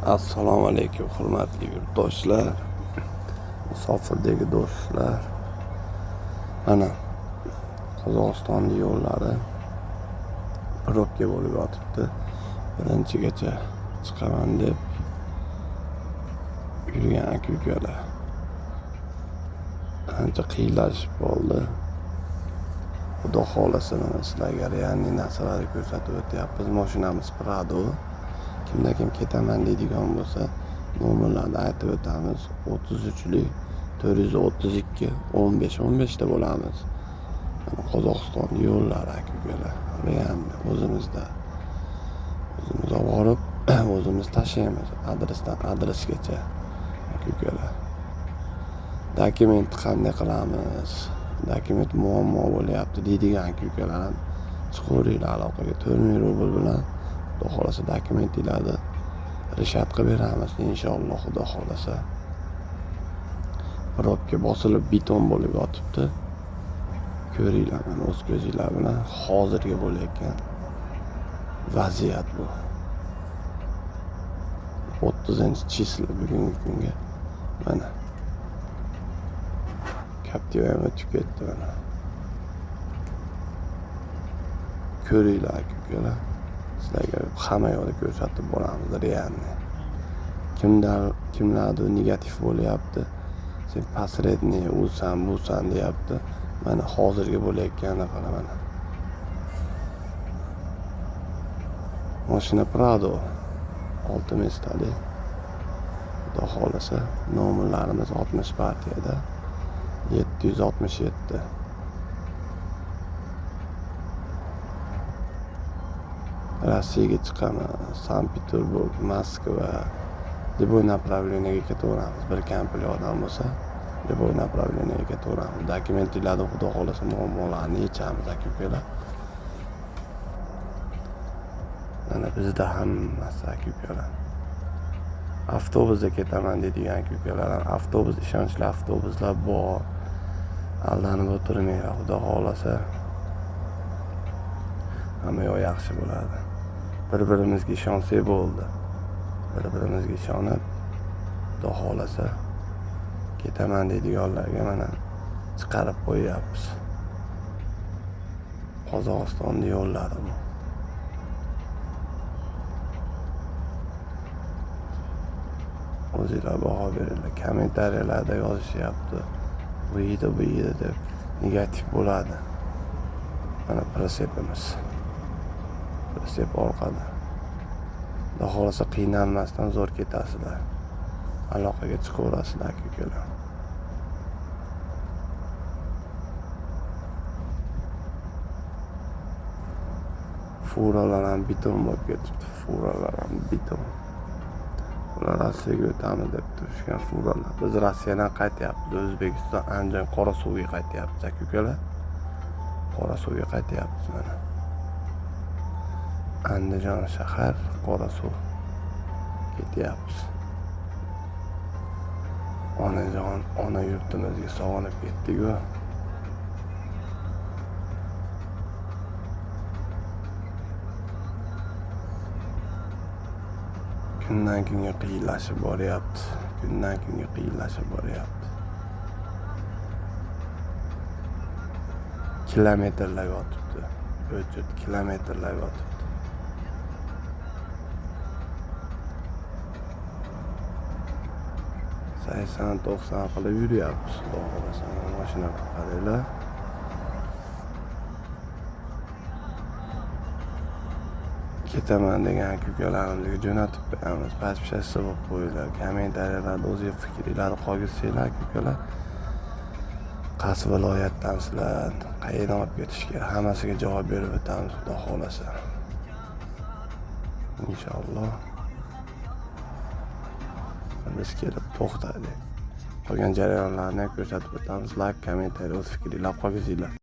Assalomu alaykum hurmatli yurtdoshlar, musofirdagi do'stlar. Mana Qozog'iston yo'llari probka bo'lib yotibdi. Birinchigacha chiqaman deb yurgan aka-ukalar ancha qiylashib bo'ldi. Xudo xohlasa mana sizlarga real narsalarni ko'rsatib o'tyapmiz. Mashinamiz Prado. Kimda kim ketaman deydigan bo'lsa, nomerlarni aytib o'tamiz. 33lik 432 15 da bo'lamiz. Mana Qozog'iston yo'llari aka-ukalar. O'zimizda borib, o'zimiz tashlaymiz adresdan adresgacha aka-ukalar. Dokument qanday qilamiz? Dokument muammo bo'lyapti deydigan aka-ukalar chiqaveringlar aloqaga. 4000 rubl bilan Xudo xohlasa dokumentinglarni rishat qilib beramiz inshaalloh. Xudo xohlasa probka bosilib beton bo'lib yotibdi. Ko'ringlar, mana o'z ko'zinglar bilan hozirgi bo'layotgan vaziyat bu. 30-chislo bugungi kunga mana Captiva ham o'tib ketdi mana. Ko'ringlar aka-ukalar. Sizlarga hamma yoqda ko'rsatib boramiz realni. Kimlardir negativ bo'lyapti. Sen pasredni usan, busan deyapti. Mana hozirgi bo'layotganini qara mana. Mashina Prado 6 mestali. Xudo xohlasa nomerlarimiz 60 partiyada 767. Rossiyaga chiqaman, Sankt-Peterburg, Moskva, Liboy направлениyaga ketaveramiz. Bir kampli odam bo'lsa, Liboy направлениyaga ketaveramiz. Dokumentlarni Xudo xohlasa muammolarni yechamiz aka-ukalar. Mana bizda hammasi aka-ukalar. Avtobusda ketaman deydigan aka-ukalar, avtobus ishonchli avtobuslar bor. Aldanib o'tirmanglar, Xudo xohlasa hamma yo'q yaxshi bo'ladi. Bir-birimizga ishonsak bo'ldi. Bir-birimizga ishonib, Xudo xohlasa ketaman deydiganlarga mana chiqarib qo'yapmiz. Qozog'iston yo'llari bu. O'zinglar baho beringlar. Kommentariyalarda yozishyapti. Bu yedi deb negativ bo'ladi. Mana prasepimiz. Prasep orqada. Xudo xohlasa qiynalmasdan zo'r ketasizlar. Aloqaga chiqaverasizlar aka-ukalar. Furalar ham beton bo'lib ketibdi. Furalar ham beton. Ular Rossiyaga o'tamiz deb turishgan furalar. Biz Rossiyadan qaytyapmiz. O'zbekiston, Andijon, Qorasuvga qaytyapmiz aka-ukalar. Qorasuvga qaytyapmiz mana. Andijon shahar, Qorasuv ketyapmiz. Onajon, ona yurtimizga sog'inib ketdik-ku. Kundan kunga qiyinlashib boryapti. Kundan kunga qiyinlashib boryapti. Kilometrlar yotibdi. O'chit kilometrlar yotibdi. Saysan 90 qilib yuryapmiz. Xudo xohlasa mashina qaranglar. Ketaman degan aka-ukalarimizga jo'natib qo'yamiz. Pastpashasi bo'lib qo'yinglar. Kommentariyalarda o'zingiz fikringizni qoldirsanglar aka-ukalar. Qaysi viloyatdansizlar, qayerdan olib ketishga, hammasiga javob berib o'tamiz Xudo xohlasa. Inshaalloh. Biz kelib to'xtadik. Qolgan jarayonlarni ko'rsatib o'tamiz. Like, kommentariya, o'z fikringizni qoldirsanglar.